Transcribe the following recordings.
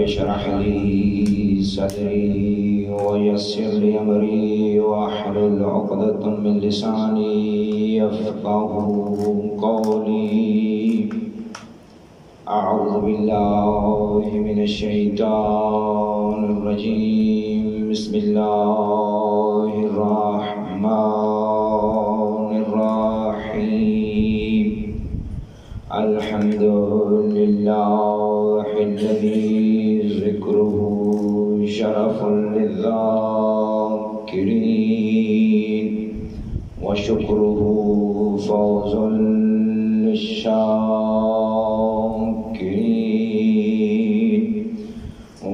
اشرح لي صدري ويسر لي أمري واحلل عقدة من لساني يفقهوا قولي. أعوذ بالله من الشيطان الرجيم. بسم الله الرحمن الرحيم. الحمد لله الذي ذكره شرف للذاكرين وشكره فوز للشاكرين.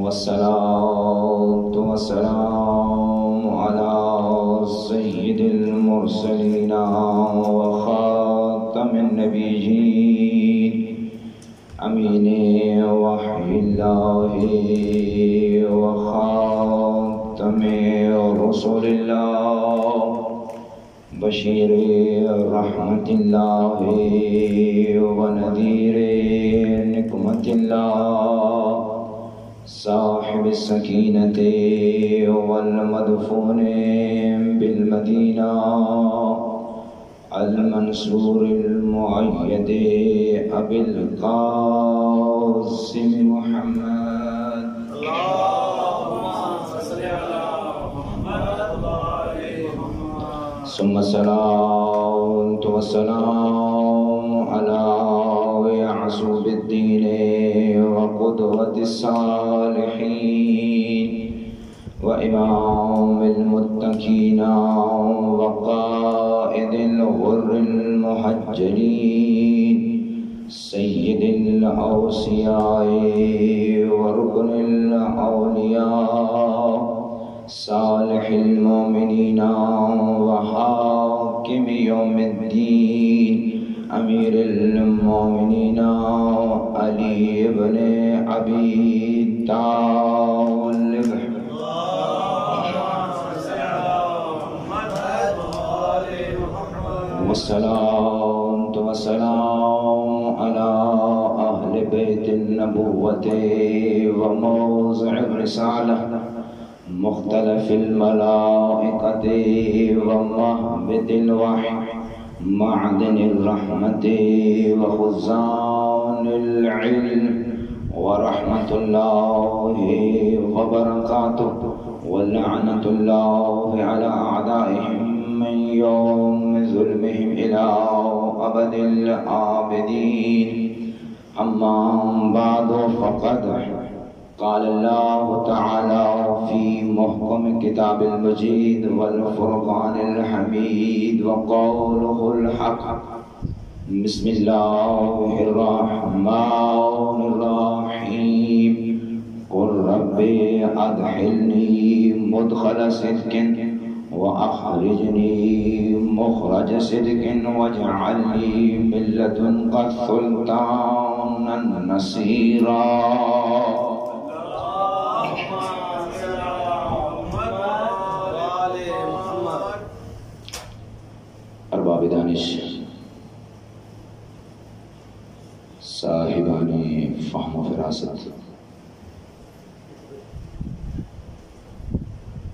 والصلاة والسلام على سيد المرسلين وخاتم النبيين أمين وحي الله وخاتم رسول الله بشير رحمة الله ونذير نقمة الله صاحب السكينة والمدفون بالمدينة المنصور المؤيد أبي القاسم محمد. اللهم صل على محمد ثم الصلاة والسلام على يعصوب الدين وقدوة الصالحين وإمام المتقين وقائد الغر المحجلين سيد الأوصياء وركن الأولياء صالح المؤمنين وحاكم يوم الدين أمير المؤمنين علي بن أبي طالب. والصلاة والسلام على أهل بيت النبوة وموضع الرسالة مختلف الملائكة ومهبط الوحي معدن الرحمة وخزان العلم ورحمة الله وبركاته ولعنة الله على أعدائهم من يوم ظلمهم إلى أبد الآبدين. أما بعد فقد قال الله تعالى في محكم كتاب المجيد والفرقان الحميد وقوله الحق. بسم الله الرحمن الرحيم. قل ربي أدخلني مدخل صدق وأخرجني مخرج صدق واجعل لي من لدنك سلطانا نصيرا. ارباب دانش، صاحبان فهم و فراست،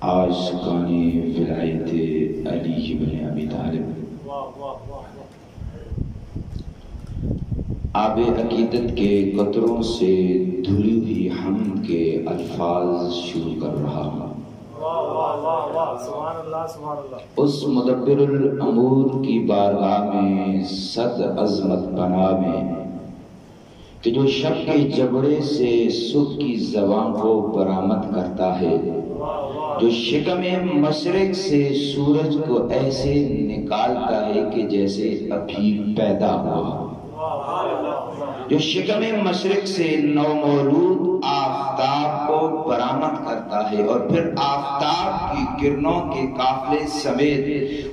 عاشقان ولایت علی بن ابی طالب، آب عقیدت کے قطروں سے دھلی ہوئی حمد کے الفاظ شروع کر رہا ہوں۔ اس مدبر الامور کی بارگاہ میں صد عظمت بنا میں کہ جو شب کے جبڑے سے صبح کی زبان کو برآمد کرتا ہے، جو شکم مشرق سے سورج کو ایسے نکالتا ہے کہ جیسے ابھی پیدا ہوا، جو شکم مشرق سے نومولود آفتاب کو برآمد کرتا ہے اور پھر آفتاب کی کرنوں کے قافلے سمیت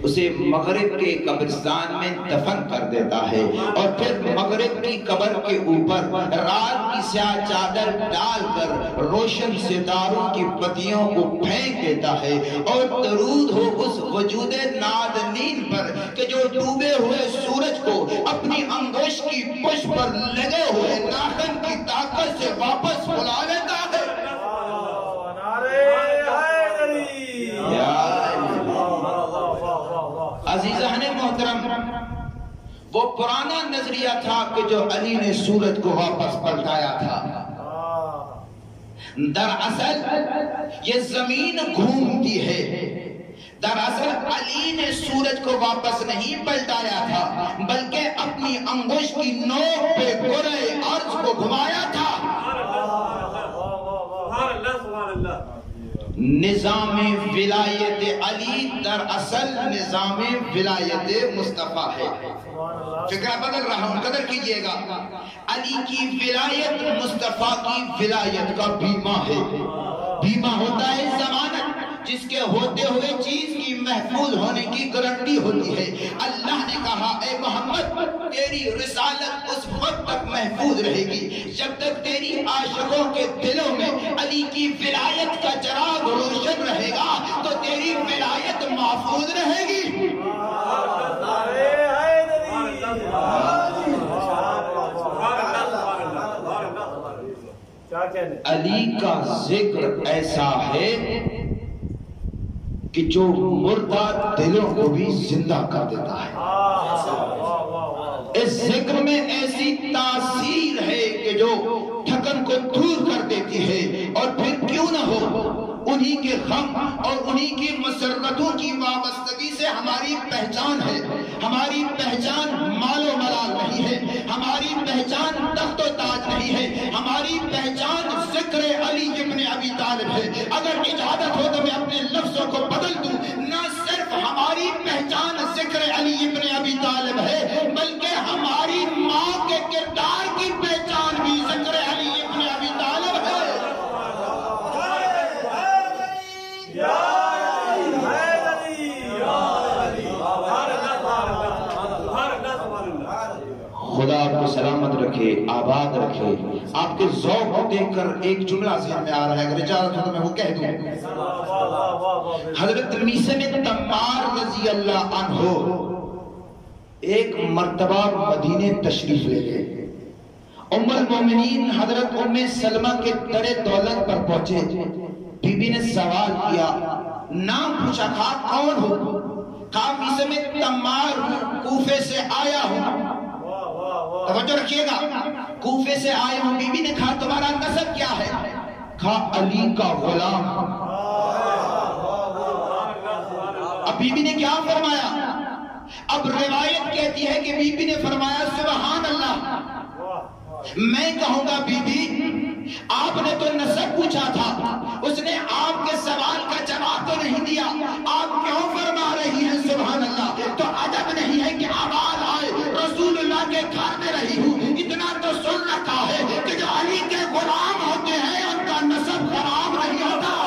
اسے مغرب کے قبرستان میں دفن کر دیتا ہے اور پھر مغرب کی قبر کے اوپر رات کی سیاہ چادر ڈال کر روشن ستاروں کی پتیوں کو پھینک دیتا ہے اور درود ہو اس وجود نادنین پر کہ جو ڈوبے ہوئے سورج کو اپنی انگوش کی پشت پر لگے ہوئے ناخن کی طاقت سے واپس بلا لیتا ہے۔ عزیزان محترم، وہ پرانا نظریہ تھا کہ جو علی نے سورج کو واپس پلٹایا تھا، دراصل یہ زمین گھومتی ہے۔ دراصل علی نے سورج کو واپس نہیں پلٹایا تھا، بلکہ اپنی انگوش کی نوک پہ کرۂ ارض کو گھمایا تھا۔ نظام ولایت علی دراصل نظام ولایت مصطفیٰ ہے۔ فکرہ بدل رہا ہوں، قدر کیجئے گا۔ علی کی ولایت مصطفیٰ کی ولایت کا بیمہ ہے۔ بیمہ ہوتا ہے ضمانت، جس کے ہوتے ہوئے چیز کی محفوظ ہونے کی گارنٹی ہوتی ہے۔ اللہ نے کہا اے محمد تیری رسالت اس وقت تک محفوظ رہے گی جب تک تیری عاشقوں کے دلوں میں علی کی ولایت کا چراغ روشن رہے گا تو تیری ولایت محفوظ رہے گی۔ علی کا ذکر ایسا ہے کہ جو مردہ دلوں کو بھی زندہ کر دیتا ہے۔ اس ذکر میں ایسی تاثیر ہے کہ جو تھکن کو دور کر دیتی ہے، اور پھر کیوں نہ ہو انہی کے غم اور انہی کی مسرتوں کی وابستگی سے ہماری پہچان ہے۔ ہماری پہچان مال و ملال نہیں ہے، ہماری پہچان تخت و تاج نہیں ہے، ہماری پہچان ذکر علی ابن ابی طالب ہے۔ اگر اجازت ہو تو میں اپنے لفظوں کو بدل دوں، نہ صرف ہماری پہچان ذکر علی ابن ابی طالب ہے، بلکہ ہماری ماں کے کردار کی پہچان بھی ذکر علی ابن ابی طالب ہے۔ خدا آپ کو سلامت رکھے، آباد رکھے۔ آپ کے ذوق کو دیکھ کر ایک جملہ ذہن میں آ رہا ہے، اگر اجازت ہو تو میں وہ کہہ دوں۔ حضرت میثم تمار رضی اللہ عنہ ایک مرتبہ مدینے تشریف لے گئے۔ ام المومنین حضرت ام سلمہ کے در دولت پر پہنچے۔ بی بی نے سوال کیا، نام پوچھا، کہا کون ہو؟ کہا میثم تمار کوفے سے آیا ہوں۔ توجہ رکھیے گا، کوفے سے آئے ہوں۔ بی بی نے کہا تمہارا نسب کیا ہے؟ کہا علی کا غلام۔ اب بی بی نے کیا فرمایا؟ اب روایت کہتی ہے کہ بی بی نے فرمایا سبحان اللہ۔ میں کہوں گا بی بی آپ نے تو نسب پوچھا تھا، اس نے آپ کے سوال کا جواب تو نہیں دیا، آپ کیوں فرما رہی ہیں سبحان اللہ؟ تو عجب نہیں ہے کہ آواز آئے رسول اللہ کے گھر میں رہی ہوں، اتنا تو سن رکھا ہے کہ جو علی کے غلام ہوتے ہیں ان کا نسب خراب نہیں ہوتا۔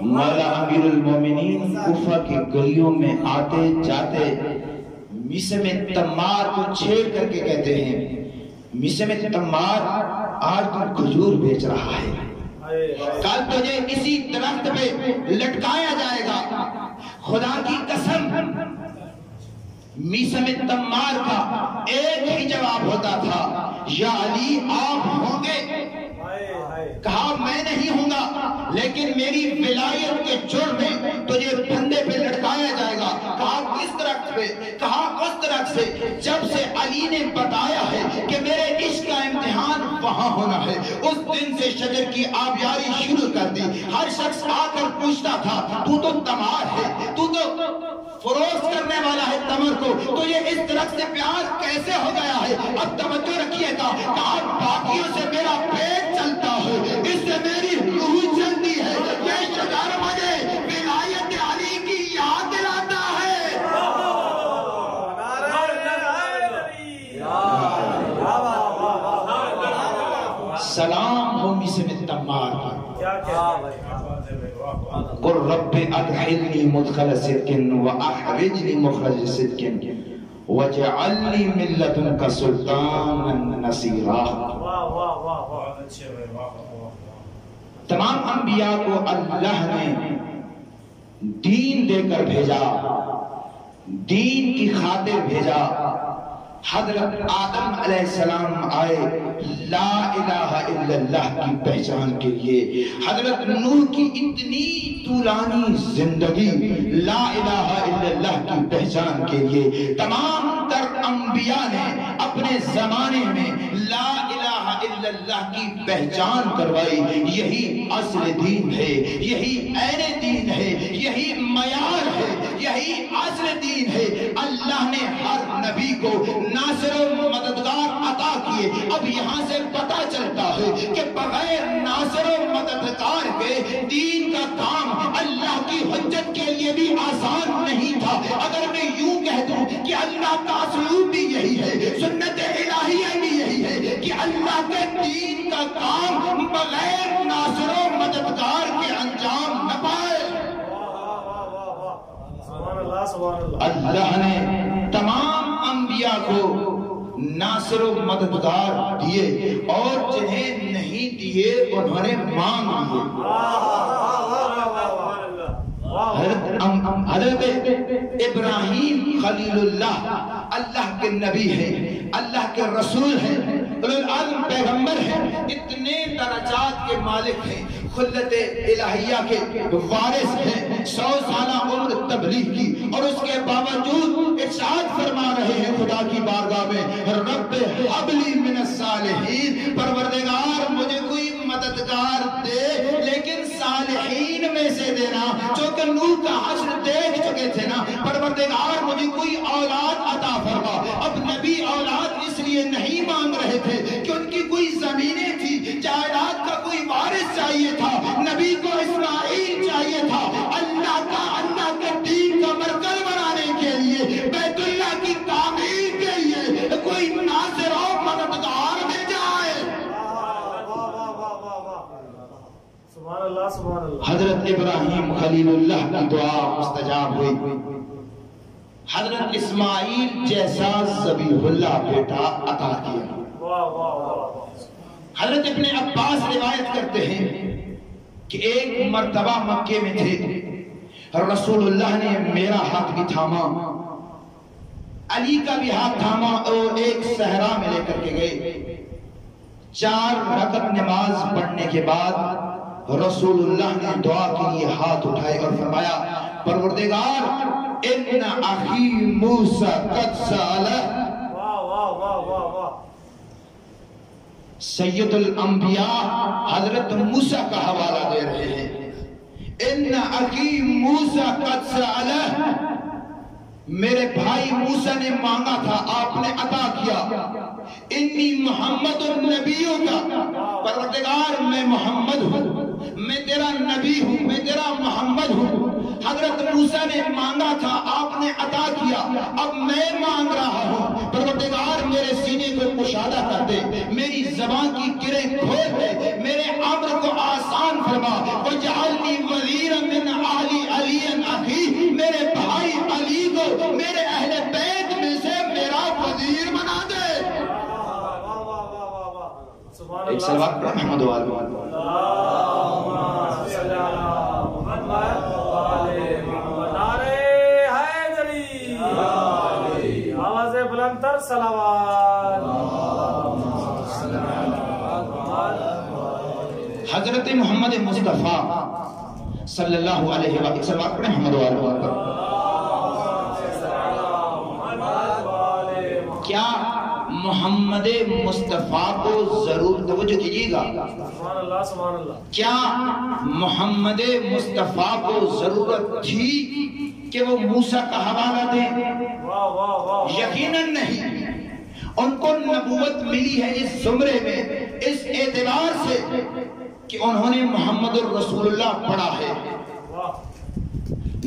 مولا امیر المومنین کوفہ کی گلیوں میں آتے جاتے میثم تمار کو چھیڑ کر کے کہتے ہیں، میثم تمار آج تو کھجور بیچ رہا ہے، کل تجھے اسی درخت پہ لٹکایا جائے گا۔ خدا کی قسم میثم تمار کا ایک ہی جواب ہوتا تھا، یا علی آپ ہوں گے؟ کہا میں نہیں ہوں گا، لیکن میری ولایت کے جرم میں تجھے پھندے پہ لٹکایا جائے گا۔ کہا کس درخت پہ؟ کہا اس درخت سے جب سے علی نے بتایا ہے کہ میرے عشق کا امتحان وہاں ہونا ہے، اس دن سے شجر کی آبیاری شروع کر دی۔ ہر شخص آ کر پوچھتا تھا تو تمار ہے، تو فروخت کرنے والا ہے تمر کو، تو یہ اس درخت سے پیار کیسے ہو گیا ہے؟ اب توجہ رکھیے گا، کہا باقیوں سے میرا پیٹ چلتا ہے، اس سے میری روح چلتی ہے، یہ شجر مجھے ولایت علی کی یاد دلاتا ہے۔ سلام ہو میثم تمار پر۔ قل رب ادخلنی مدخل صدق واخرجنی مخرج صدق واجعلنی من لدنک سلطانا نصیرا۔ تمام انبیاء کو اللہ نے دین دے کر بھیجا، دین کی خاطر بھیجا۔ حضرت آدم علیہ السلام آئے لا الہ الا اللہ کی پہچان کے لیے، حضرت نوح کی اتنی طولانی زندگی لا الہ الا اللہ کی پہچان کے لیے۔ تمام تر انبیاء نے اپنے زمانے میں لا الہ الا اللہ کی پہچان کروائی۔ یہی اصل دین ہے، یہی عین دین ہے، یہی معیار ہے، یہی اصل دین ہے۔ اللہ نے ہر نبی کو ناصر و مددگار عطا کیے۔ اب یہاں سے پتہ چلتا ہے کہ بغیر ناصر و مددگار کے دین کا کام اللہ کی حجت کے لیے بھی آسان نہیں تھا۔ اگر میں یوں کہہ دوں کہ اللہ کا اسلوب بھی یہی ہے، سنت الہیہ بھی یہی ہے کہ اللہ کے دین کا کام بغیر ناصر و مددگار کے انجام نہ پائے۔ اللہ نے تمام انبیاء کو ناصر و مددگار دیے، اور جنہیں نہیں دیے انہوں نے مانگ لیے۔ حضرت ابراہیم خلیل اللہ اللہ کے نبی ہیں، اللہ کے رسول ہیں، العظم پیغمبر ہیں، اتنے درجات کے مالک ہیں، خلت الہیہ کے وارث ہیں، 100 سالہ عمر تبلیغ کی، اور اس کے باوجود ارشاد فرما رہے ہیں خدا کی بارگاہ میں، رب ہب لی من الصالحین، پروردگار مجھے کوئی مددگار دے لیکن صالحین میں سے دینا، جو کہ نوح کا حشر دیکھ چکے تھے نا۔ پروردگار مجھے کوئی اولاد عطا فرما۔ اب نبی اولاد اس لیے نہیں مانگ رہے تھے کہ ان کی کوئی زمینیں تھی، جائیداد کا کوئی وارث چاہیے تھا، نبی کو اسماعیل چاہیے تھا۔ اللہ کے دین کا مرکز بنانے کے لیے، بیت اللہ کی تعمیر کے لیے کوئی ناصر و مددگار مل جائے۔ حضرت ابراہیم خلیل اللہ کی دعا مستجاب ہوئی۔ حضرت اسماعیل جیسا ذبیح اللہ بیٹا عطا کیا۔ حضرت ابن عباس روایت کرتے ہیں کہ ایک مرتبہ مکے میں تھے، رسول اللہ نے میرا ہاتھ بھی تھاما، علی کا بھی ہاتھ تھاما، اور ایک صحرا میں لے کر کے گئے۔ 4 رکعت نماز پڑھنے کے بعد رسول اللہ نے دعا کے لیے ہاتھ اٹھائے اور فرمایا، پروردگار ان اخی موسیٰ قد سألہ۔ سید الانبیاء حضرت موسیٰ کا حوالہ دے رہے ہیں، ان اخی موسیٰ قد سألہ، میرے بھائی موسیٰ نے مانگا تھا، آپ نے عطا کیا۔ انی محمد النبیوں کا، پروردگار میں محمد ہوں، میں تیرا نبی ہوں، میں تیرا محمد ہوں۔ حضرت موسیٰ نے مانگا تھا، آپ نے عطا کیا، اب میں مانگ رہا ہوں، پروردگار میرے سینے کو کشادہ کر دے، میری زبان کی گریں کھول دے، میرے امر کو آسان فرما، وجعلنی وزیرا من آل علی اخی، میرے بھائی علی کو میرے اہل بیت میں سے میرا وزیر بنا دے۔ ایک صلوات پر محمد و آل محمد۔ آواز بلند تر صلوات۔ حضرت محمد مصطفیٰ صلی اللہ علیہ وآلہ صلوات پر محمد و آل محمد۔ کیا محمد مصطفیٰ کو ضرور توجہ کیجیے گا، کیا محمد مصطفیٰ کو ضرورت تھی کہ وہ موسیٰ کا حوالہ دیں؟ یقیناً نہیں۔ ان کو نبوت ملی ہے اس زمرے میں اس اعتبار سے کہ انہوں نے محمد الرسول اللہ پڑھا ہے،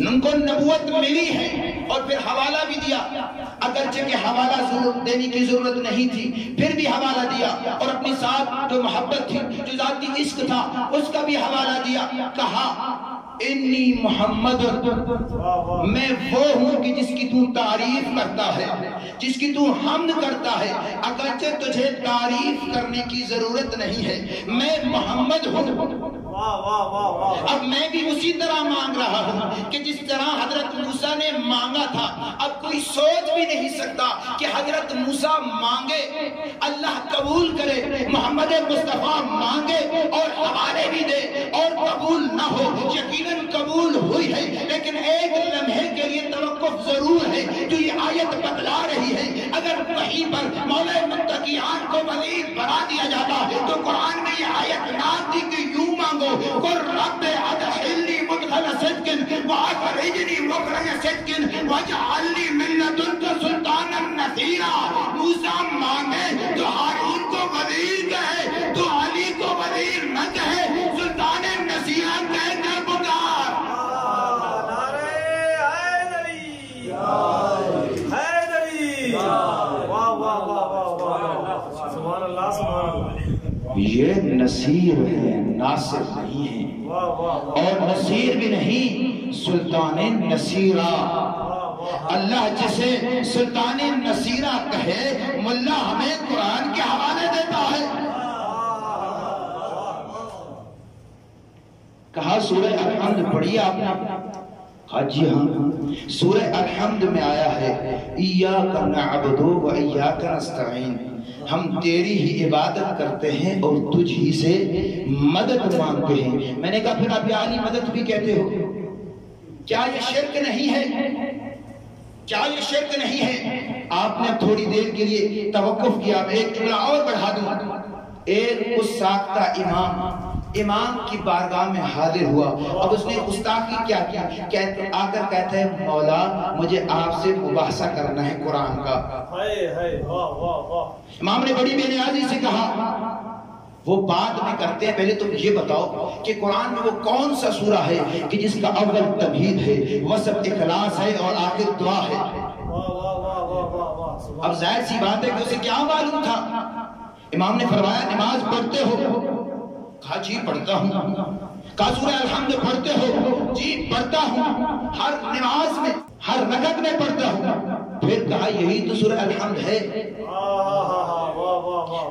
ان کو نبوت ملی ہے، اور پھر حوالہ بھی دیا، اگرچہ کہ حوالہ دینے کی ضرورت نہیں تھی، پھر بھی حوالہ دیا، اور اپنی ساتھ جو محبت تھی، جو ذاتی عشق تھا، اس کا بھی حوالہ دیا۔ کہا انی محمد، میں وہ ہوں کہ جس کی تو تعریف کرتا ہے، جس کی تو حمد کرتا ہے، اگرچہ تجھے تعریف کرنے کی ضرورت نہیں ہے، میں محمد ہوں۔ اب میں بھی اسی طرح مانگ رہا ہوں کہ جس طرح حضرت موسیٰ نے مانگا تھا۔ اب کوئی سوچ بھی نہیں سکتا کہ حضرت موسیٰ مانگے اللہ قبول کرے، محمد مصطفیٰ مانگے اور حوالے بھی دے اور قبول نہ ہو۔ یقیناً قبول ہوئی ہے، لیکن ایک لمحے کے لیے توقف ضرور ہے جو یہ آیت بتلا رہی ہے۔ اگر وہیں پر مولا متقیان کو وزیر بنا دیا جاتا تو قرآن میں یہ آیت نہ تھی کہ یوں مانگو، قل رب ادخلنی مدخل صدق واخرجنی مخرج صدق واجعل لی من لدنک سلطانا نصیرا۔ موسیٰ مانگے تو ہارون کو وزیر کہے، تو علی کو وزیر نہ کہے، سلطان نصیرا کہے نہ پکار۔ یہ نصیر ہے، ناصر نہیں ہے، اور نصیر بھی نہیں، سلطان نصیرہ۔ اللہ جسے سلطان نصیرہ کہے، ملا ہمیں قرآن کے حوالے دیتا ہے۔ کہا سورہ الحمد پڑھی آپ نے؟ ہاں جی ہاں، سورہ الحمد میں آیا ہے ایاک نعبد و ایاک نستعین، ہم تیری ہی عبادت کرتے ہیں اور تجھ ہی سے مدد مانگتے ہیں۔ میں نے کہا پھر آپ یہ علی مدد بھی کہتے ہو، کیا یہ شرک نہیں ہے؟ کیا یہ شرک نہیں ہے؟ آپ نے تھوڑی دیر کے لیے توقف کیا، میں ایک جملہ اور بڑھا دوں۔ ایک گستاخ امام کی بارگاہ میں حاضر ہوا، اب اس نے گستاخی کیا آ کر کہتا ہے مولا مجھے آپ سے مباحثہ کرنا ہے قرآن کا۔ امام نے بڑی بے نیازی سے کہا وہ بات میں کرتے ہیں، پہلے تم یہ بتاؤ کہ قرآن میں وہ کون سا سورہ ہے کہ جس کا اول تمہید ہے، وسط اخلاص ہے اور آخر دعا ہے؟ اب ظاہر سی بات ہے کہ اسے کیا معلوم تھا؟ امام نے فرمایا نماز پڑھتے ہو؟ کہا جی پڑھتا ہوں۔ کہا سورہ الحمد پڑھتے ہو؟ جی پڑھتا ہوں، ہر نماز میں ہر رکعت میں پڑھتا ہوں۔ پھر کہا یہی تو سورہ الحمد ہے۔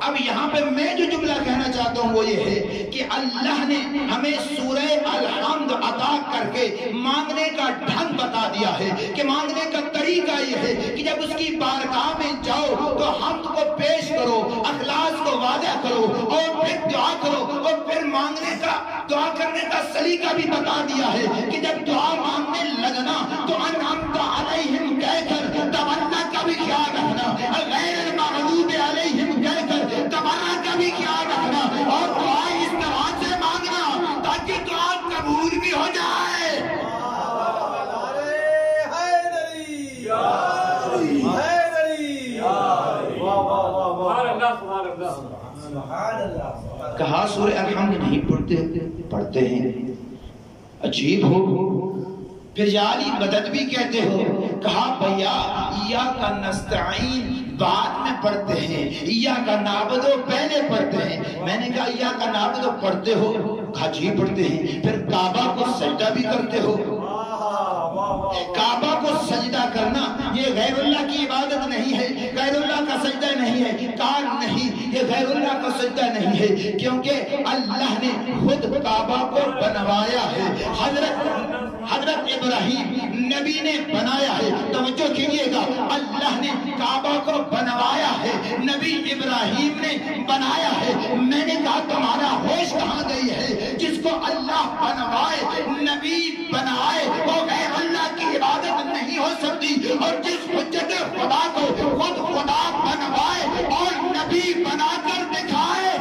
اب یہاں پہ میں جو جملہ کہنا چاہتا ہوں وہ یہ ہے کہ اللہ نے ہمیں سورہ الحمد عطا کر کے مانگنے کا ڈھنگ بتا دیا ہے کہ مانگنے کا طریقہ یہ ہے کہ جب اس کی بارگاہ میں جاؤ تو حمد کو پیش کرو، اخلاص کو وعدہ کرو اور پھر دعا کرو، اور پھر مانگنے کا دعا کرنے کا سلیقہ بھی بتا دیا ہے کہ جب دعا مانگنے لگنا تو انعمت علیہم کہہ کر تمنا کا بھی خیال رکھنا، غیر المغضوب علیہم کہہ کر تمنا کا بھی خیال رکھنا، اور دعا اس طرح سے مانگنا تاکہ دعا قبول بھی ہو جائے۔ کہا سورہ الحمد نہیں پڑھتے ہیں؟ عجیب ہو، پھر یا علی مدد بھی کہتے ہو؟ کہا بھیا ایاک نستعین بعد میں پڑھتے ہیں، ایاک نعبد پہلے پڑھتے ہیں۔ میں نے کہا ایاک نعبد پڑھتے ہو؟ کہا جی پڑھتے ہیں۔ پھر کعبہ کو سجدہ بھی کرتے ہو؟ کعبہ کو سجدہ کرنا یہ غیر اللہ کی عبادت نہیں ہے، غیر اللہ کا سجدہ نہیں ہے، کار نہیں، یہ غیر اللہ کا سجدہ نہیں ہے، کیونکہ اللہ نے خود کعبہ کو بنوایا ہے۔ حضرت ابراہیم نبی نے بنایا ہے، توجہ کیجئے گا، اللہ نے کعبہ کو بنوایا ہے، نبی ابراہیم نے بنایا ہے۔ میں نے کہا تمہارا ہوش کہاں گئی ہے؟ جس کو اللہ بنوائے، نبی بنائے، وہ غیر اللہ کی عبادت نہیں ہو سکتی، اور جس حجت خدا کو خود خدا بنوائے اور نبی بنا کر دکھائے۔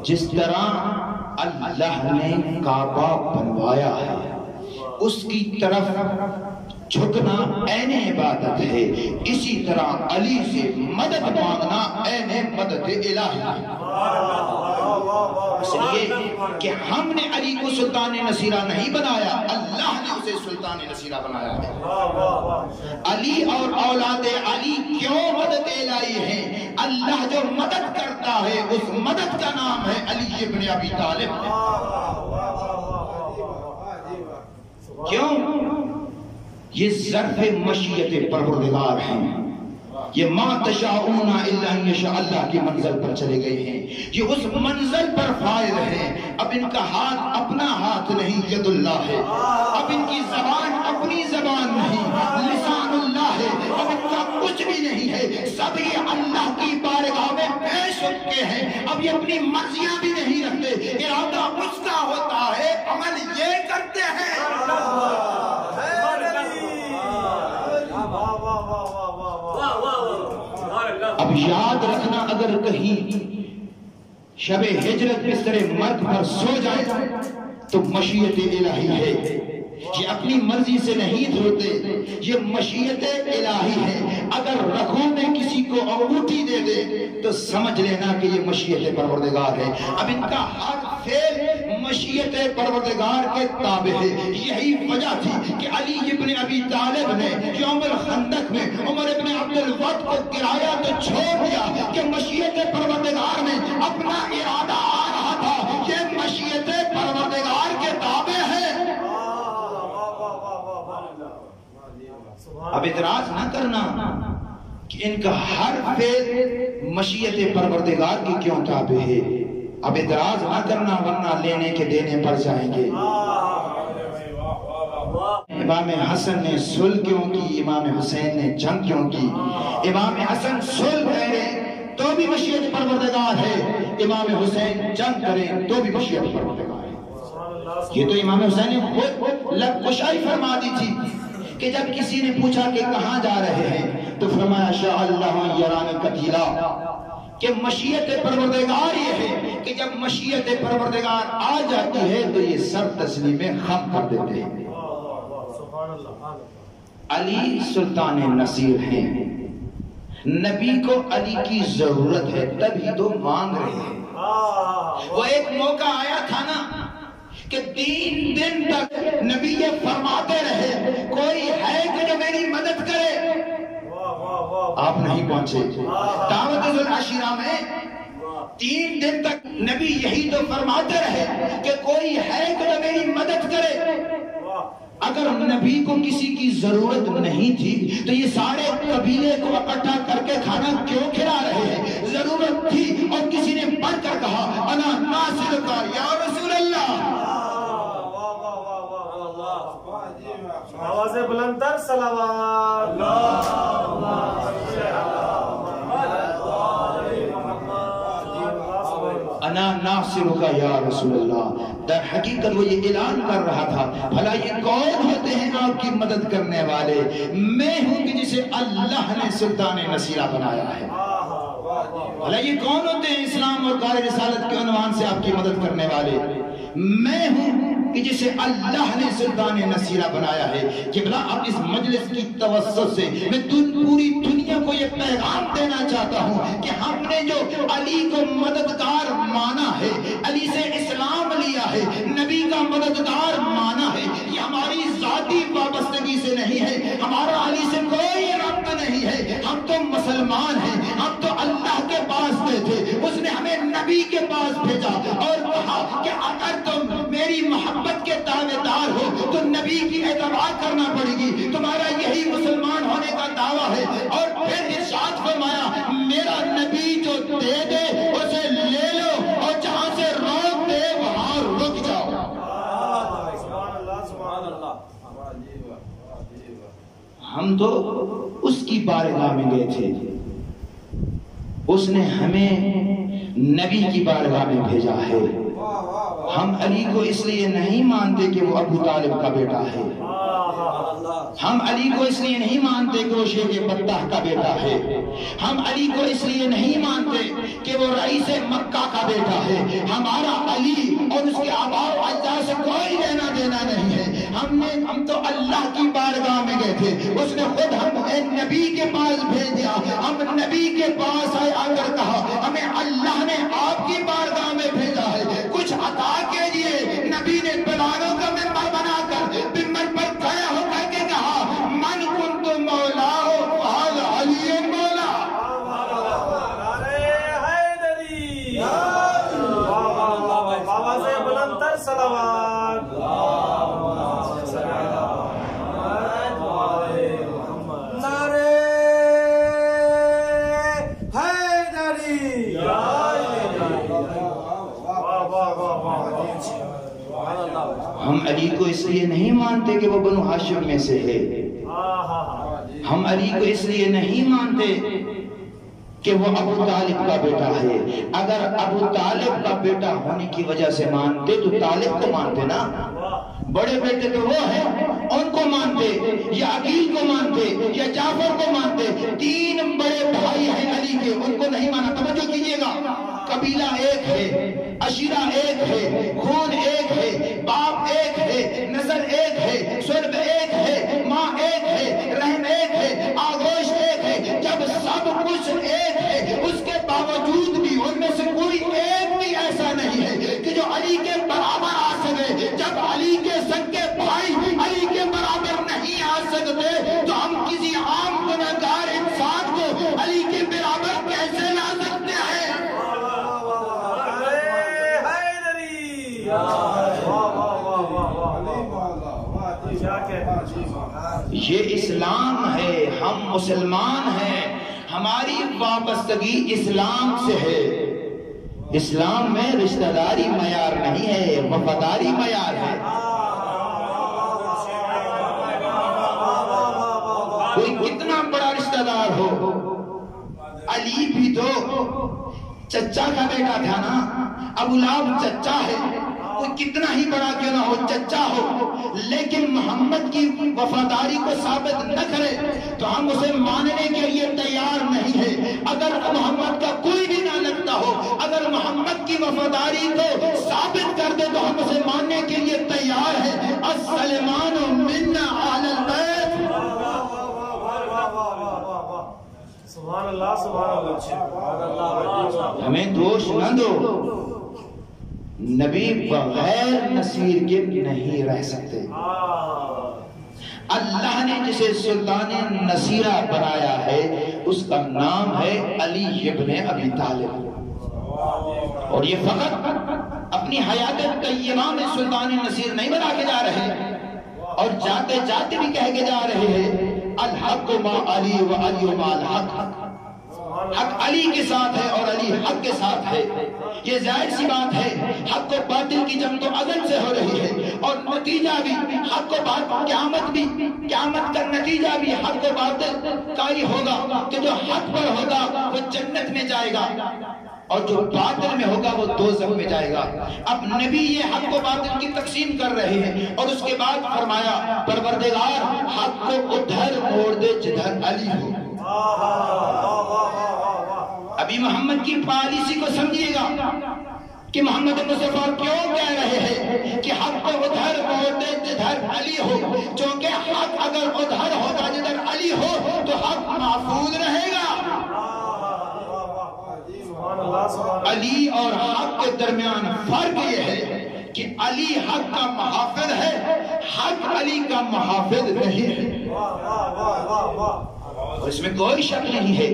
جس طرح اللہ نے کعبہ بنوایا ہے، اس کی طرف جھکنا عین عبادت ہے، اسی طرح علی سے مدد مانگنا عین مدد الہی ہے۔ اس لیے کہ ہم نے علی کو سلطان نصیرہ نہیں بنایا، اللہ نے اسے سلطان نصیرہ بنایا ہے۔ علی اور اولاد علی کیوں مدد الہی ہے؟ اللہ جو مدد کرتا ہے اس مدد کا نام ہے علی ابن ابی طالب۔ کیوں؟ یہ ظرف مشیت پروردگار ہیں، یہ ما تشاؤون الا ان یشاء اللہ کی منزل پر چلے گئے ہیں، یہ اس منزل پر فائز ہیں۔ اب ان کا ہاتھ اپنا ہاتھ نہیں، ید اللہ ہے۔ اب ان کی زبان اپنی زبان نہیں، لسان اللہ ہے۔ اب ان کا کچھ بھی نہیں ہے، سب یہ اللہ کی بارگاہ میں پیش ہوتے ہیں۔ اب یہ اپنی مرضیاں بھی نہیں رکھتے، ارادہ اس کا ہوتا ہے، عمل یہ کرتے ہیں۔ اب یاد رکھنا، اگر کہیں شب ہجرت بستر مرگ پر سو جائے تو مشیت الہی ہے، یہ اپنی مرضی سے نہیں دھوتے، یہ مشیت الہی ہے۔ اگر رکھوں میں کسی کو انگوٹھی دے دے تو سمجھ لینا کہ یہ مشیت پروردگار ہے۔ اب ان کا ہر فعل مشیت پروردگار کے تابع ہے۔ یہی وجہ تھی کہ علی ابن ابی طالب نے یوم الخندق میں عمر ابن عبد الود کو گرایا تو چھوڑ دیا کہ مشیت پروردگار میں اپنا ارادہ آ رہا تھا، یہ مشیت پروردگار کے تابع ہے۔ اب اعتراض نہ کرنا کہ ان کا ہر فعل مشیت پروردگار کی کیوں تابع ہے، اب اعتراض نہ کرنا ورنہ لینے کے دینے پر جائیں گے۔ امام حسن نے صلح کیوں کی، امام حسین نے جنگ کیوں کی؟ امام حسن صلح کریں تو بھی مشیت پروردگار ہے، امام حسین جنگ کریں تو بھی مشیت پروردگار ہے۔ یہ تو امام حسین نے خود لب کشائی فرما دی تھی کہ جب کسی نے پوچھا کہ کہاں جا رہے ہیں تو فرمایا شاء اللہ یرانی قتیلا، کہ مشیت پروردگار یہ ہے کہ جب مشیت پروردگار آ جاتی ہے تو یہ سر تسلیمیں خم کر دیتے ہیں۔ علی سلطان نصیر ہیں، نبی کو علی کی ضرورت ہے تبھی تو مانگ رہے ہیں۔ وہ ایک موقع آیا تھا نا کہ 3 دن تک نبی یہ فرماتے رہے کوئی ہے کہ جو میری مدد کرے، آپ نہیں پہنچے۔ دعوت ذوالعشیرہ میں 3 دن تک نبی یہی تو فرماتے رہے کہ کوئی ہے کہ جو میری مدد کرے۔ اگر نبی کو کسی کی ضرورت نہیں تھی تو یہ سارے قبیلے کو اکٹھا کر کے کھانا کیوں کھلا رہے ہیں؟ ضرورت تھی اور کسی نے بڑھ کر کہا انا ناصرک یا رسول اللہ۔ آواز بلند تر صلوات۔ انا ناصرک یا رسول اللہ۔ در حقیقت وہ یہ اعلان کر رہا تھا بھلا یہ کون ہوتے ہیں آپ کی مدد کرنے والے؟ میں ہوں کہ جسے اللہ نے سلطان نصیرہ بنایا ہے۔ بھلا یہ کون ہوتے ہیں اسلام اور کار رسالت کے عنوان سے آپ کی مدد کرنے والے؟ میں ہوں کہ جسے اللہ نے سلطان نصیرہ بنایا ہے۔ کہ بھلا اب اس مجلس کی توسط سے میں پوری دنیا کو یہ پیغام دینا چاہتا ہوں کہ ہم نے جو علی کو مددگار مانا ہے، علی سے اسلام لیا ہے، نبی کا مددگار مانا ہے، یہ ہماری ذاتی وابستگی سے نہیں ہے، ہمارا علی سے کوئی رابطہ نہیں ہے۔ ہم تو مسلمان ہیں، ہم تو اللہ کے پاس گئے تھے، اس نے ہمیں نبی کے پاس بھیجا اور کہا کہ اگر تم میری محبت کے دعویدار ہو تو نبی کی اعتبار کرنا پڑے گی، تمہارا یہی مسلمان ہونے کا دعویٰ ہے۔ اور پھر ارشاد فرمایا میرا نبی جو دے دے اسے لے لو اور جہاں سے روک دے وہاں رک جاؤ۔ ہم تو اس کی بارگاہ میں گئے تھے، اس نے ہمیں نبی کی بارگاہ میں بھیجا ہے۔ ہم علی کو اس لیے نہیں مانتے کہ وہ ابو طالب کا بیٹا ہے، ہم علی کو اس لیے نہیں مانتے کہ وہ شیخ بطح کا بیٹا ہے، ہم علی کو اس لیے نہیں مانتے کہ وہ رئیس مکہ کا بیٹا ہے۔ ہمارا علی اور اس کے آباء و اجداد سے کوئی لینا دینا نہیں ہے۔ ہم تو اللہ کی بارگاہ میں گئے تھے، اس نے خود ہمیں نبی کے پاس بھیج دیا، ہم نبی کے پاس آئے، آ کر کہا ہمیں اللہ نے آپ کی بارگاہ میں بھیجا ہے، کچھ عطا کے لیے۔ نبی نے بلالوں کا ممبر بنا کر ممبر پر کھڑے ہو کر کے کہا من کنت مولا فہذا علی مولا۔ بابا سے بلند تر صلوات۔ ہم علی کو اس لیے نہیں مانتے کہ وہ بنو ہاشم میں سے ہے، ہم علی کو اس لیے نہیں مانتے کہ وہ ابو طالب کا بیٹا ہے۔ اگر ابو طالب کا بیٹا ہونے کی وجہ سے مانتے تو طالب کو مانتے نا، بڑے بیٹے تو وہ ہیں ان کو مانتے، یا عقیل کو مانتے، یا جعفر کو مانتے۔ تین بڑے بھائی ہیں علی کے، ان کو نہیں مانا۔ توجہ کیجئے گا، قبیلہ ایک ہے، عشیرہ ایک ہے، خون ایک ہے، باپ ایک ہے، نسل ایک ہے، سرب ایک ہے، ماں ایک ہے، رحم ایک ہے، آغوش ایک ہے۔ جب سب کچھ ایک ہے، اس کے باوجود بھی ان میں سے کوئی ایک بھی ایسا نہیں ہے کہ جو علی کے برابر آ سکے۔ جب علی کے سگے بھائی علی کے برابر نہیں آ سکتے تو ہم کسی عام گنہگار انسان کو علی کے برابر کیسے لا سکتے ہیں؟ یہ اسلام ہے، ہم مسلمان ہیں، ہماری وابستگی اسلام سے ہے۔ اسلام میں رشتہ داری معیار نہیں ہے، وفاداری معیار ہے۔ کوئی کتنا بڑا رشتہ دار ہو، علی بھی تو چچا کا بیٹا تھا نا، ابو لہب چچا ہے، کوئی کتنا ہی بڑا کیوں نہ ہو، چچا ہو، لیکن محمد کی وفاداری کو ثابت نہ کرے تو ہم اسے ماننے کے لیے تیار نہیں ہے۔ اگر محمد کا کوئی بھی نہ لگتا ہو، اگر محمد کی وفاداری کو ثابت کر دے تو ہم اسے ماننے کے لیے تیار ہے۔ السلمان منا اہل البیت۔ سبحان اللہ، سبحان اللہ۔ ہمیں دوش نہ دو، نبی بغیر نصیر کے نہیں رہ سکتے۔ اللہ نے جسے سلطان نصیرہ بنایا ہے اس کا نام ہے علی ابن ابی طالب، اور یہ فقط اپنی حیات طیبہ میں سلطان نصیر نہیں بنا کے جا رہے، اور جاتے جاتے بھی کہہ کے جا رہے ہیں الحق ما علی و علی ما الحق۔ حق علی کے ساتھ ہے اور علی حق کے ساتھ ہے۔ یہ ظاہر سی بات ہے، حق و باطل کی جنگ تو ازل سے ہو رہی ہے، اور نتیجہ بھی حق و باطل، قیامت کا نتیجہ بھی حق و باطل کا ہی ہوگا کہ جو حق پر ہوگا وہ جنت میں جائے گا، اور جو باطل میں ہوگا وہ دوزخ میں جائے گا۔ اب نبی یہ حق و باطل کی تقسیم کر رہے ہیں، اور اس کے بعد فرمایا پروردگار حق کو ادھر موڑ دے جدھر علی ہو۔ ابھی محمد کی پالیسی کو سمجھیے گا کہ محمد مصطفیٰ کیوں کہہ رہے ہیں کہ حق کو ادھر موڑ دے جدھر علی ہو، چونکہ حق اگر ادھر ہوگا جدھر علی ہو تو حق محفوظ رہے گا۔ علی اور حق کے درمیان فرق یہ ہے کہ علی حق کا محافظ ہے، حق علی کا محافظ نہیں ہے، اور اس میں کوئی شک نہیں ہے۔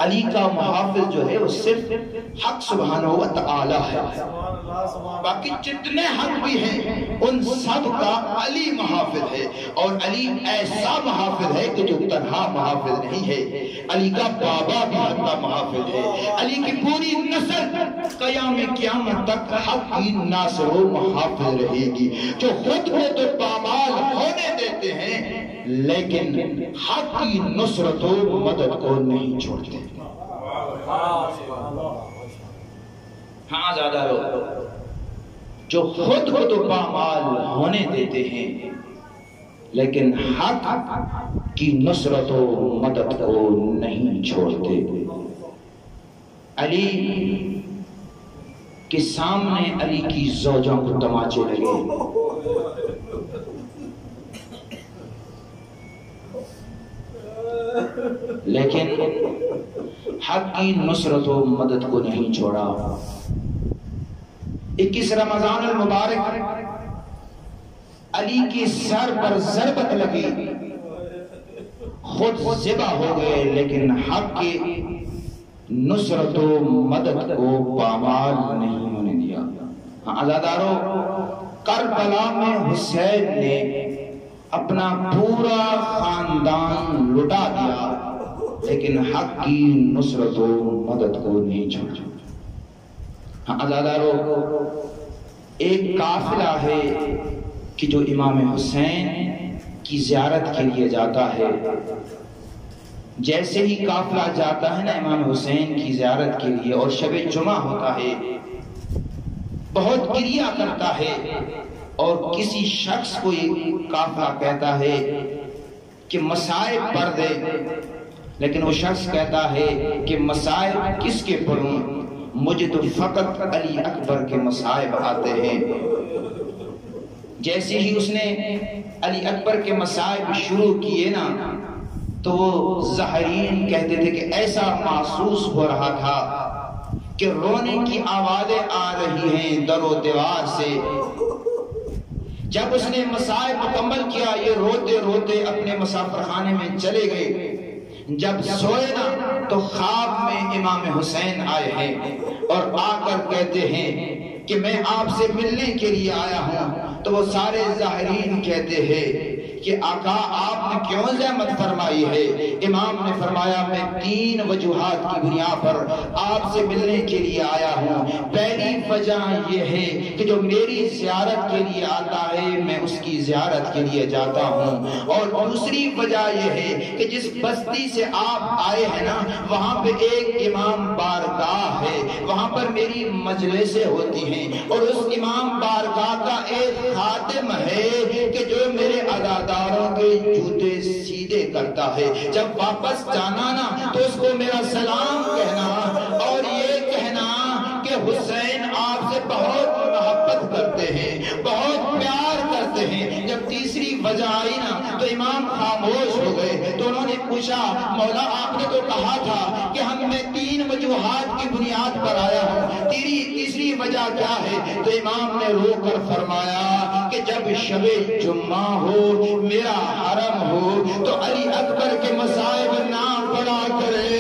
علی کا محافظ جو ہے وہ صرف حق سبحانہ و تعالی ہے، باقی جتنے حق بھی ہیں ان سب کا علی محافظ ہے، اور علی ایسا محافظ ہے کہ جو تنہا محافظ نہیں ہے، علی کا بابا بھی حق کا محافظ ہے، علی کی پوری نسل قیام قیامت تک حق کی ناصر و محافظ رہے گی، جو خود کو تو پامال ہونے دیتے ہیں لیکن حق کی نصرت و مدد کو نہیں چھوڑتے۔ ہاں زیادہ لوگ جو خود کو تو پامال ہونے دیتے ہیں لیکن حق کی نصرت و مدد کو نہیں چھوڑتے۔ علی کے سامنے علی کی زوجوں کو تماچے لگے، لیکن حق کی نصرت و مدد کو نہیں چھوڑا۔ 21 رمضان المبارک علی کے سر پر ضربت لگی، خود ذبح ہو گئے، لیکن حق کی نصرت و مدد کو پامال نہیں ہونے دیا۔ عزادارو، کربلا میں حسین نے اپنا پورا خاندان لٹا دیا، لیکن حق کی نصرت و مدد کو نہیں چھوڑا۔ عزادارو، ایک قافلہ ہے کہ جو امام حسین کی زیارت کے لیے جاتا ہے، جیسے ہی قافلہ جاتا ہے نا امام حسین کی زیارت کے لیے اور شب جمعہ ہوتا ہے، بہت گریہ کرتا ہے، اور کسی شخص کو یہ قافلہ کہتا ہے کہ مصائب پڑھ دے، لیکن وہ شخص کہتا ہے کہ مصائب کس کے پڑھوں، مجھے تو فقط علی اکبر کے مصائب آتے ہیں۔ جیسے ہی اس نے علی اکبر کے مصائب شروع کیے نا، تو وہ ظاہرین کہتے تھے کہ ایسا محسوس ہو رہا تھا کہ رونے کی آوازیں آ رہی ہیں در و دیوار سے۔ جب اس نے مصائب مکمل کیا، یہ روتے روتے اپنے مسافر خانے میں چلے گئے۔ جب سوئے نا تو خواب میں امام حسین آئے ہیں اور آ کر کہتے ہیں کہ میں آپ سے ملنے کے لیے آیا ہوں۔ تو وہ سارے ظاہرین کہتے ہیں کہ آقا آپ نے کیوں زحمت فرمائی ہے؟ امام نے فرمایا میں 3 وجوہات کی بنیاد پر آپ سے ملنے کے لیے آیا ہوں۔ پہلی وجہ یہ ہے کہ جو میری زیارت کے لیے آتا ہے میں اس کی زیارت کے لیے جاتا ہوں، اور دوسری وجہ یہ ہے کہ جس بستی سے آپ آئے ہیں نا، وہاں پہ ایک امام بارگاہ ہے، وہاں پر میری مجلسیں ہوتی ہیں، اور اس امام بارگاہ کا ایک خادم ہے کہ جو میرے عزاداروں کے جوتے سیدھے کرتا ہے۔ جب واپس جانا نا تو اس کو میرا سلام کہنا اور یہ کہنا کہ حسین آپ سے بہت محبت کرتے ہیں، بہت پیار کرتے ہیں۔ جب تیسری وجہ آئی نا تو امام خاموش ہو گئے، تو انہوں نے پوچھا مولا آپ نے تو کہا تھا کہ ہم میں 3 وجوہات کی بنیاد پر آیا ہوں، تیسری وجہ کیا ہے؟ تو امام نے رو کر فرمایا کہ جب شب جمعہ ہو، میرا حرم ہو، تو علی اکبر کے مصائب نہ پڑا کرے۔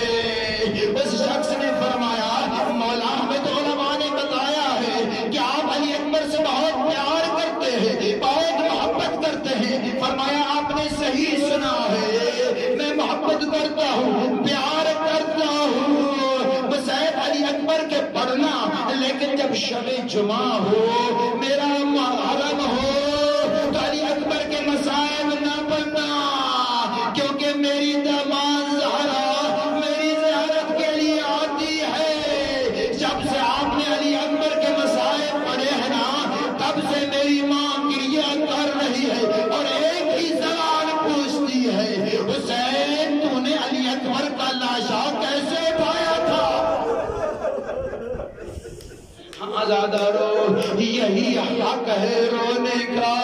اس شخص نے فرمایا مولا ہمیں تو علماء نے بتایا ہے کہ آپ علی اکبر سے بہت پیار کرتے ہیں، بہت محبت کرتے ہیں۔ فرمایا آپ نے صحیح سنا ہے، میں محبت کرتا ہوں، پیار کرتا ہوں، مصائب علی اکبر کے پڑھنا، لیکن جب شب جمعہ ہو، میرا حرم ہو، تو علی اکبر کے مصائب نہ پڑھنا، کیونکہ میری داماد زہرا میری زیارت کے لیے آتی ہے۔ جب سے آپ نے علی اکبر کے مصائب پڑھے ہیں نا، تب سے میری ماں گریہ کر رہی ہے اور ایک ہی سوال پوچھتی ہے، حسین تو نے علی اکبر کا لاشا کیسے اٹھایا تھا؟ آزادارو، یہی حق ہے رونے کا۔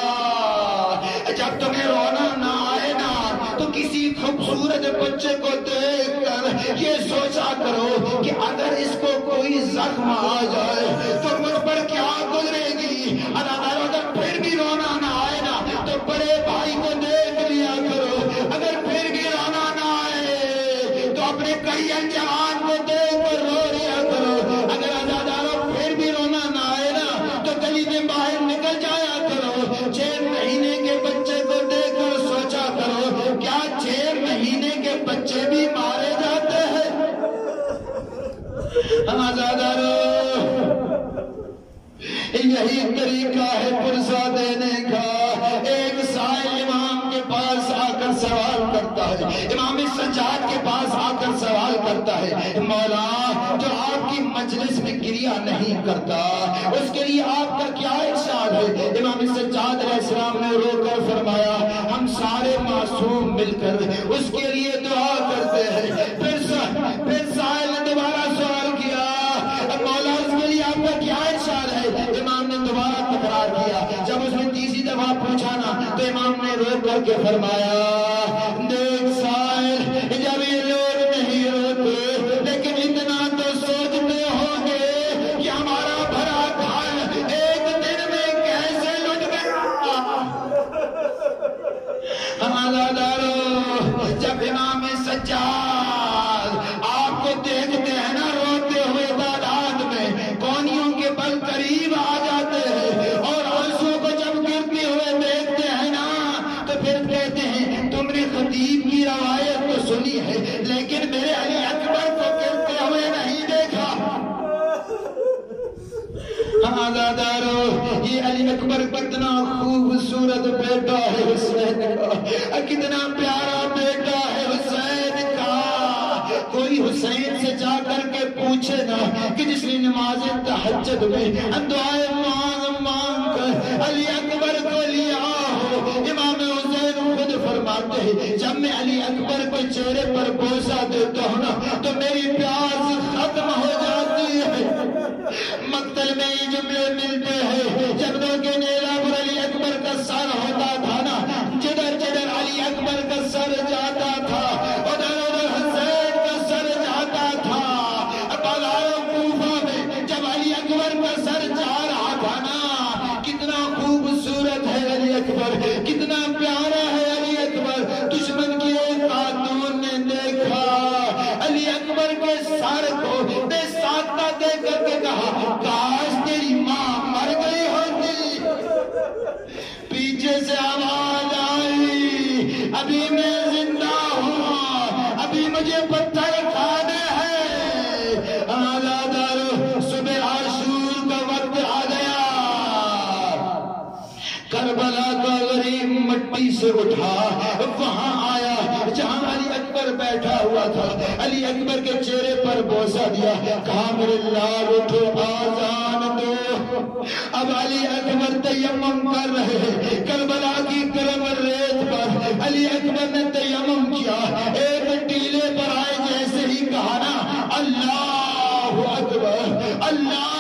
جب تمہیں رونا نہ آئے نا تو کسی خوبصورت بچے کو دیکھ کر یہ سوچا کرو کہ اگر اس کو کوئی زخم آ جائے تو مجھ پر کیا گزرے گی۔ اگر پھر بھی رونا نہ آئے نا تو بڑے بھائی کو دیکھ لیا کرو، اگر پھر بھی رونا نہ آئے تو اپنے کئی جوان کو دیکھ کر رو لیا کرو، اگر عزاداروں پھر بھی رونا نہ آئے نا تو گلی میں باہر نکل جایا کرو۔ 6 مہینے کے بچے کو دیکھ کر سوچا کرو کیا 6 مہینے کے بچے بھی مارے جاتے ہیں؟ ہم آزادارو، یہی طریقہ ہے پرسہ دینے کا۔ ایک سائل امام کے پاس آ کر سوال کرتا ہے، امام سجاد کے پاس آ کر سوال کرتا کرتا ہے مولا جو آپ کی مجلس میں گریہ نہیں کرتا اس کے لیے آپ کا کیا ارشاد ہے؟ امام سجاد علیہ السلام نے رو کر فرمایا ہم سارے معصوم مل کر اس کے لیے دعا کرتے ہیں۔ پھر سائل نے دوبارہ سوال کیا مولا اس کے لیے آپ کا کیا ارشاد ہے؟ امام نے دوبارہ تکرار کیا۔ جب اس نے تیسری دفعہ پوچھا نا تو امام نے رو کر کے فرمایا دیکھ سائل جب یہ لوگ نہیں روتے لیکن اتنا تو سوچتے ہوں گے کہ ہمارا بھرا گھر ایک دن میں کیسے لٹ گیا۔ ہمارا دارو جب امام سجاد آپ کو دیکھتے ہیں نا روتے ہوئے تعداد میں کونیوں کے بل قریب آ جاتے ہیں اور آنسوں کو جب گرتے ہوئے دیکھتے ہیں نا تو پھر کہتے ہیں تم نے خطیب کی روایت تو سنی ہے لیکن میرے علی اکبر کو گرتے ہوئے نہیں دیکھا۔ آزادارو یہ علی اکبر کتنا خوبصورت بیٹا ہے حسین کا، کتنا پیارا بیٹا ہے حسین کا۔ کوئی حسین سے جا کر کے پوچھے نا کہ جس نے نماز تہجد میں دعائے مانگ کر علی اکبر کو لیا ہو، امام حسین خود فرماتے ہیں جب میں علی اکبر کے چہرے پر بوسہ دیتا ہوں نا تو میری پیاس ختم ہو جاتی ہے۔ مقتل میں یہ جملے ملتے ہیں جب لوگ نیلا پر علی اکبر کا سر ہوتا تھا نا جدھر جدھر علی اکبر کا سر جاتا تھا ادھر ادھر حسین کا سر جاتا تھا۔ بازاروں کوفہ میں جب علی اکبر کا سر جا رہا تھا نا کتنا خوبصورت ہے علی اکبر، کتنا پیارا ہے علی اکبر۔ دشمن کی ایک خاتون نے دیکھا علی اکبر کے سر کو بے ساختہ دیکھ کر کے کہا کاش تیری ماں مر گئی ہوتی۔ پیچھے سے آواز آئی ابھی میں زندہ ہوں، ابھی مجھے پتھر کھانے ہیں۔ آزادارو صبح عاشور کا وقت آ گیا، کربلا کا غریب مٹی سے اٹھا وہاں آیا جہاں علی اکبر بیٹھا ہوا تھا، علی اکبر کے چہرے پر بوسہ دیا، کہا میرے لال اٹھو آزان دو۔ اب علی اکبر تیمم کر رہے ہیں، کربلا کی گرم ریت پر علی اکبر نے تیمم کیا، ایک ٹیلے پر آئے جیسے ہی کہا نا اللہ اکبر اللہ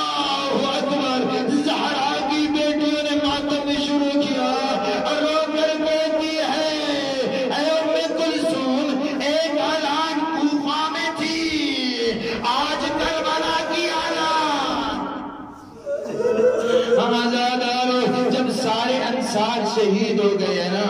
اکبر، زہرا کی بیٹیوں نے ماتم شروع کیا، رو کر کہتی ہے اے ام کلثوم ایک اعلان کوفہ میں تھی آج کربلا کی اعلان۔ آزادارو جب سارے انصار شہید ہو گئے نا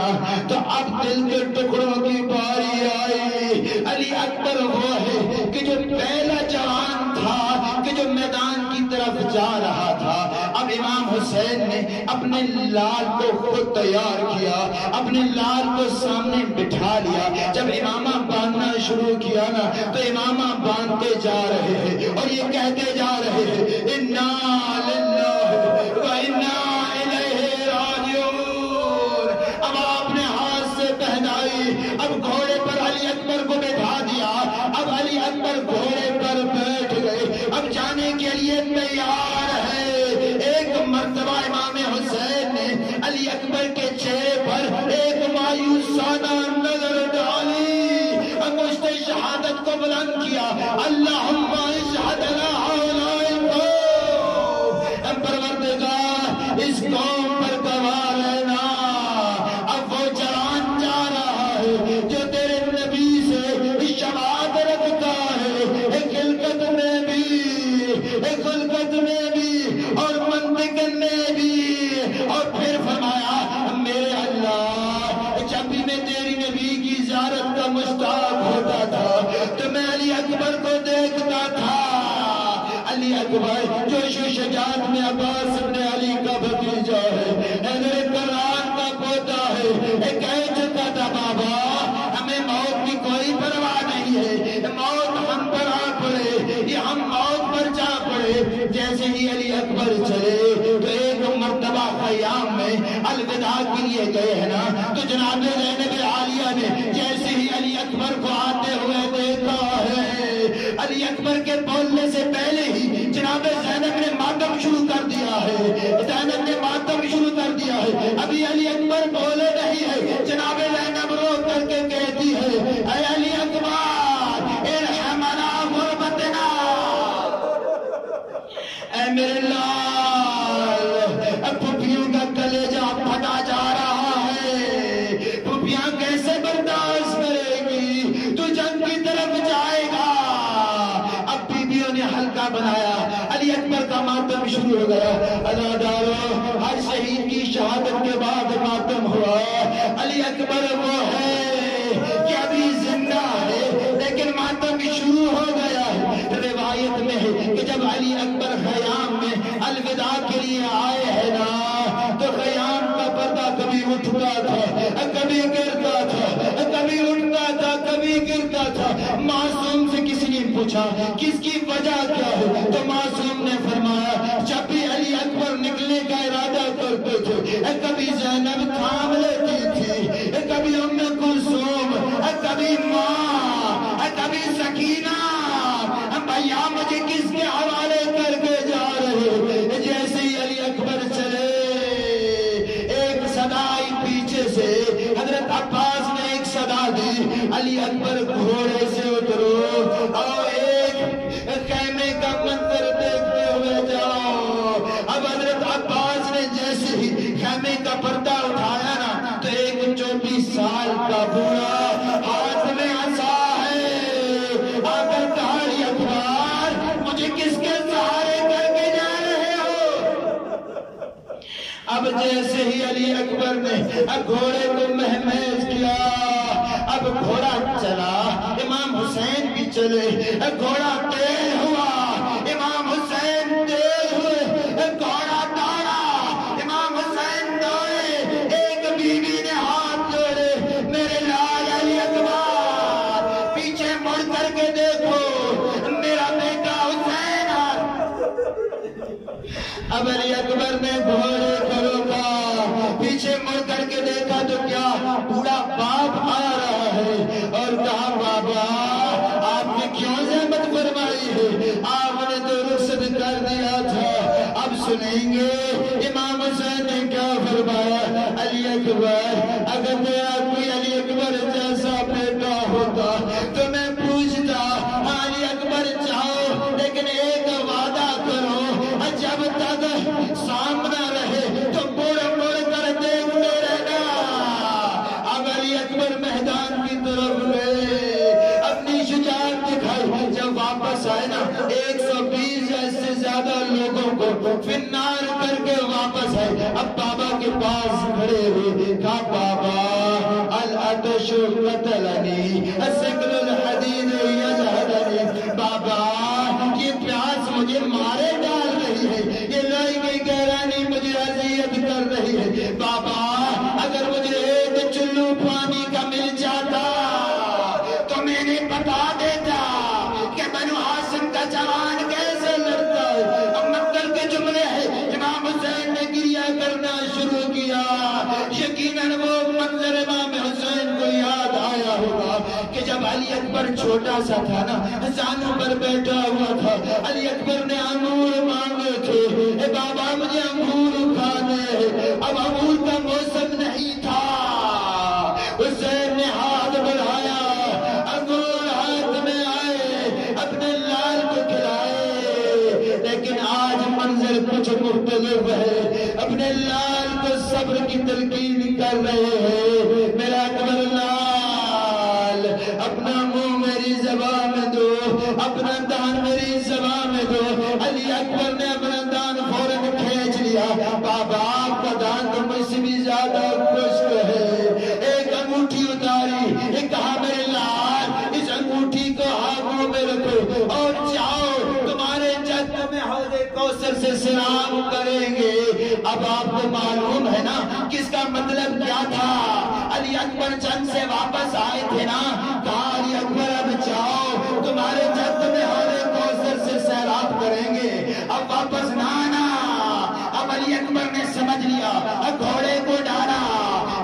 تو اب دل کے ٹکڑوں کی باری آئی۔ علی اکبر وہ ہے کہ جو پہلا جوان تھا کہ جو میدان کی طرف جا رہا تھا، اب امام حسین نے اپنے لال کو خود تیار کیا، اپنے لال کو سامنے بٹھا لیا۔ جب امامہ باندھنا شروع کیا نا تو امامہ باندھتے جا رہے ہیں اور یہ کہتے جا رہے ہیں انا للہ و انا الیہ راجعون۔ اب آپ نے ہاتھ سے پہنائی، اب گھوڑے پر علی اکبر کو بٹھا دیا، اب علی اکبر گھوڑے پر بیٹھ گئے، اب جانے کے لیے تیار ہے۔ ایک مرتبہ امام حسین نے علی اکبر کے چہرے پر ایک مایوسانہ نظر ڈالی، مشت شہادت کو بلند کیا، اللہم اشہد لا ہؤلاء القوم، پروردگار اس قوم پر گواہ رہنا۔ اب وہ جوان جا رہا ہے جو تیرے نبی سے شباہت رکھتا ہے، خلقت میں بھی اور منطق میں بھی۔ اور پھر فرمایا میرے اللہ جب بھی میں تیری نبی کی زیارت کا مشتاق ہوتا تھا تو میں علی اکبر کو دیکھتا تھا، علی اکبر جوش و شجاعت میں عباس ابن علی کا بھتیجا ہے، حیدر کرار کا پوتا ہے، کہہ چکا تھا بابا ہمیں موت کی کوئی پرواہ نہیں ہے، موت ہم پر آ پڑے یہ ہم موت پر جا پڑے۔ جیسے ہی علی اکبر چلے تو ایک مرتبہ خیام میں الوداع کے لیے گئے ہیں نا تو جناب زینب عالیہ نے جیسے ہی علی اکبر کو آتے ہوئے دیکھا ہے علی اکبر کے بولنے سے پہلے ہی جناب زینب نے ماتم شروع کر دیا ہے، زینب نے ماتم شروع کر دیا ہے، ابھی علی اکبر بولے نہیں ہے، جناب زینب رو کر کے کہتی ہے اے علی اکبر ارحمنا غربتنا، اے میرے لال پھپھیوں کا کلیجہ پھٹا جا رہا ہے، پھپھیاں کیسے برداشت کرے گی، تو جنگ کی طرف جائے گا۔ اب بیویوں نے حلقہ بنایا، علی اکبر کا ماتم شروع ہو گیا۔ عزادارو، ہر شہید کی شہادت کے بعد ماتم ہوا۔ علی اکبر وہ ہے کہ ابھی زندہ ہے لیکن ماتم شروع ہو گیا ہے۔ روایت میں ہے کہ جب علی اکبر خیام میں الوداع کے لیے آئے ہیں نا تو خیام کا پردہ کبھی اٹھتا تھا، کبھی گرتا تھا، کبھی اٹھتا تھا، کبھی گرتا تھا۔ معصوم سے کسی نے پوچھا کس کی وجہ کیا ہے تو معصوم نے فرمایا جب بھی علی اکبر نکلنے کا ارادہ کرتے تھے کبھی زینب تھام لیتی تھی، کبھی ام کلثوم، کبھی ماں، کبھی سکینہ، بھیا مجھے کس کے حوالے کر کے جا رہے؟ جیسے ہی علی اکبر چلے ایک صدا آئی پیچھے سے، حضرت عباس نے ایک صدا دی علی اکبر گھوڑے سے اترو اور ایک خیمے کا منظر دیکھتے ہوئے جاؤ۔ اب حضرت عباس نے جیسے ہی خیمے کا پردہ اٹھایا نا تو ایک 24 سال کا بوڑھا ہاتھ میں عصا ہے آ کر کہا علی اکبر مجھے کس کے سہارے کر کے جا رہے ہو؟ اب جیسے ہی علی اکبر نے گھوڑے کو مہمیز کیا، اب گھوڑا چلا، امام حسین بھی چلے، گھوڑا تیز ہوا، امام حسین تیز ہوئے، گھوڑا دوڑا، امام حسین دوڑے، ایک بیوی نے ہاتھ جوڑے، میرے لال علی اکبر پیچھے مڑ کر کے دیکھو میرا بیٹا حسین۔ اب علی اکبر نے گھوڑے کو روکا، پیچھے مڑ کر کے دیکھا تو کیا بوڑھا باپ آ رہا ہے اور کہا بابا آپ نے کیوں زحمت فرمائی ہے، آپ نے تو رخصت کر دیا تھا۔ اب سنیں گے امام حسین نے کیا فرمایا، علی اکبر اگر میرا کوئی علی اکبر جیسا بیٹا ہوتا تو میں پوچھتا علی اکبر چاہو لیکن ایک وعدہ کرو جب تک سامنا رہے تو مڑ مڑ کر دیکھتے رہنا۔ اب علی اکبر میدان کی طرف گئے، اپنی شجاعت دکھائی، جب واپس آئے نا 120 یا اس سے زیادہ لوگوں کو فنار کر کے واپس آئے۔ اب بابا کے پاس کھڑے ہوئے، کہا بابا العطش قتلنی الثقل الحدید یجہدنی، بابا یہ پیاس مجھے مارے ڈال رہی ہے، یہ لوئی کی گہرانی مجھے اذیت کر رہی ہے، بابا اگر مجھے ایک چلو پانی کا مل جاتا تو میں نے بتا دیتا کہ بنو ہاشم کا جوان کیسے لڑتا ہے۔ اب مقتل کے جملے ہیں، امام حسین نے گریہ کرنا شروع کیا، یقیناً وہ منظر امام حسین کو یاد آیا ہوگا کہ جب علی اکبر چھوٹا سا تھا نا زانوں پر بیٹھا ہوا تھا، علی اکبر نے انگور مانگے تھے، اے بابا مجھے انگور کھانے، اب انگور کا موسم نہیں تھا، حسین نے ہاتھ بڑھایا، انگور ہاتھ میں آئے، اپنے لال کو کھلائے، لیکن آج منظر کچھ مختلف ہے، اپنے لال کو صبر کی تلقین کر رہے ہیں، میرا اکبر لال اپنا منہ میری زبان میں دو، اپنا دان میری زبان میں دو۔ علی اکبر نے اپنا دان فوراً کھینچ لیا، بابا آپ کا دان تو مجھ سے بھی زیادہ خشک ہے، ایک انگوٹھی اتاری، کہا میرے لال اس انگوٹھی کو ہاتھوں میں رکھو اور جاؤ تمہارے جد میں حوض کوثر سے سلام کریں گے۔ اب آپ کو معلوم ہے نا کس کا مطلب کیا تھا، علی اکبر جنگ سے واپس آئے تھے نا، کہا علی اکبر اب جاؤ تمہارے جد میں حوض کوثر سے سیراب کریں گے، اب واپس نہ آنا۔ اب علی اکبر نے سمجھ لیا، گھوڑے کو ڈالا،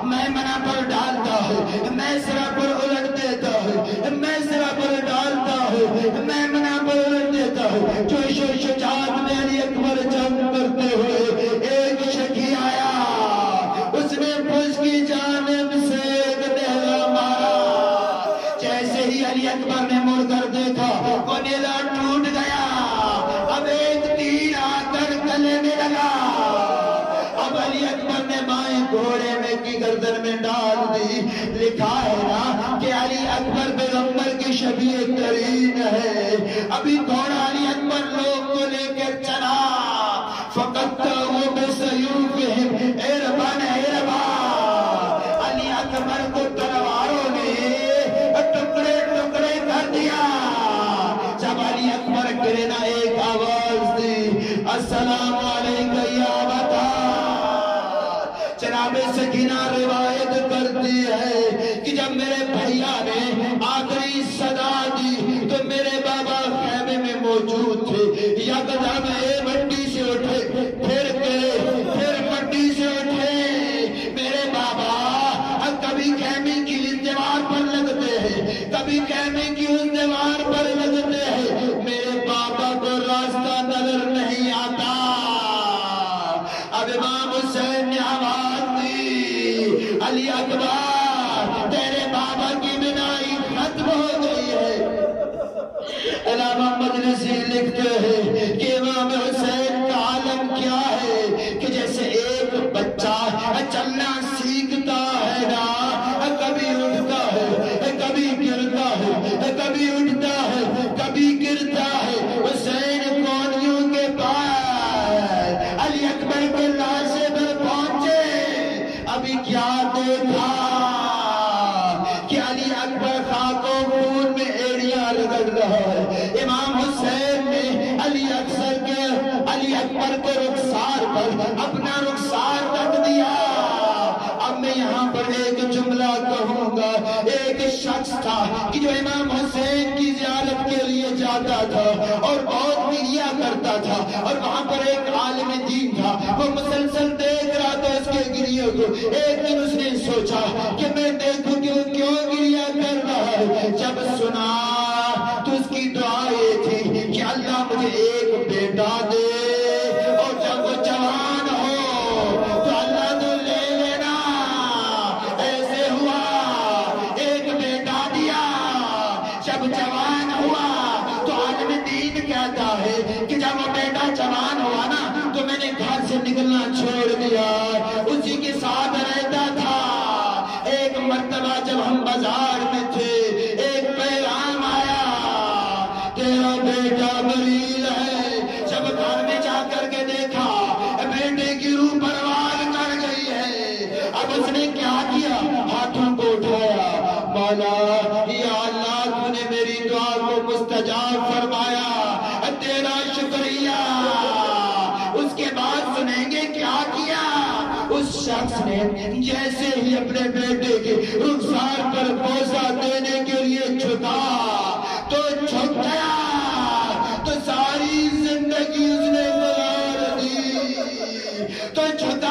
میں منہ پر ڈالتا ہوں، میں سرا پر الٹ دیتا ہوں، میں سرا پر ڈالتا ہوں، میں منہ ہے جوش و شجاعت میں علی اکبر جنگ کرتے ہوئے ایک شکی آیا، اس نے پشت کی جانب سے ایک نیزہ مارا، جیسے ہی علی اکبر نے مڑ کر دیکھا وہ نیزہ ٹوٹ گیا، اب ایک تیر آ کر گلے میں لگا، اب علی اکبر نے بائیں گھوڑے میں کی گردن میں ڈال دی۔ لکھا ہے نا کہ علی اکبر پیغمبر کی شبیہ ترین ہے، ابھی گھوڑا علی اکبر لوگ کو لے کر چلا، فقط وہ بے سیوفہم، اے ربان اے ربا، علی اکبر کو تلواروں نے ٹکڑے ٹکڑے کر دیا۔ جب علی اکبر گرے نا ایک آواز دی، السلام علیکہ یا ابا۔ جناب سکینہ روایت کرتی ہے کہ جب میرے بھائیا نے آخری صدا دی تو میرے بابا خیمے میں موجود تھے، یکدم مٹی سے اٹھے، پھر گئے، پھر مٹی سے اٹھے۔ میرے بابا کبھی خیمے کی اس دیوار پر لگتے ہیں، کبھی خیمے کی اس دیوار پر لگتے ہیں، میرے بابا کو راستہ نظر نہیں آتا۔ اب امام حسین نے آواز دی، علی اکبر تیرے بابا کی بینائی ختم ہو گئی ہے۔ علامہ مجلسی لکھتے ہیں کہ امام حسین کا عالم کیا ہے کہ جیسے ایک بچہ چلنا سیکھتا ہے نا، کبھی اٹھتا ہے، کبھی گرتا ہے، کبھی اٹھتا ہے، کبھی گرتا ہے، حسین کونیوں کے پاس علی اکبر کے لاشے پر پہنچے، ابھی کیا دیکھا کہ علی اکبر خاک و خون میں ایڑیاں رگڑ رہا ہے۔ امام حسین نے علی اکبر کے رخسار پر اپنا رخسار رکھ دیا۔ اب میں یہاں پر ایک جملہ کہوں گا، ایک شخص تھا کہ جو امام حسین کی زیارت کے لیے جاتا تھا اور بہت گریا کرتا تھا، اور وہاں پر ایک عالم دین تھا، وہ مسلسل دیکھ رہا تھا اس کے گریے کو۔ ایک دن اس نے سوچا کہ میں دیکھوں کہ وہ کیوں گریا کر رہا ہے۔ جب سنا تو اس کی دعا یہ تھی کہ اللہ مجھے ایک بیٹا دے، اور جب وہ جوان ہو تو اللہ تو لے لینا۔ ایسے ہوا، ایک بیٹا دیا، جب جوان ہوا تو عالم دین کہتا ہے کہ جب وہ بیٹا جوان ہوا نا تو میں نے گھر سے نکلنا چھوڑ دیا، اسی کے ساتھ رہتا تھا۔ ایک مرتبہ جب ہم بازار میں تھے، ایک پیغام آیا، تیرا بیٹا مریض ہے۔ جب گھر میں جا کر کے دیکھا، بیٹے کی روح پروار کر گئی ہے۔ اب اس نے کیا کیا؟ ہاتھوں کو اٹھایا، مولا یا اللہ تو نے میری دعا کو مستجاب فرمایا، تیرا شکریہ۔ اس کے بعد سنیں گے کیا کیا اس شخص نے؟ جیسے ہی اپنے بیٹے کے رخسار پر بوسہ دینے کے لیے جھکا تو جھک گیا، تو ساری زندگی اس نے گزار دی، تو جھکا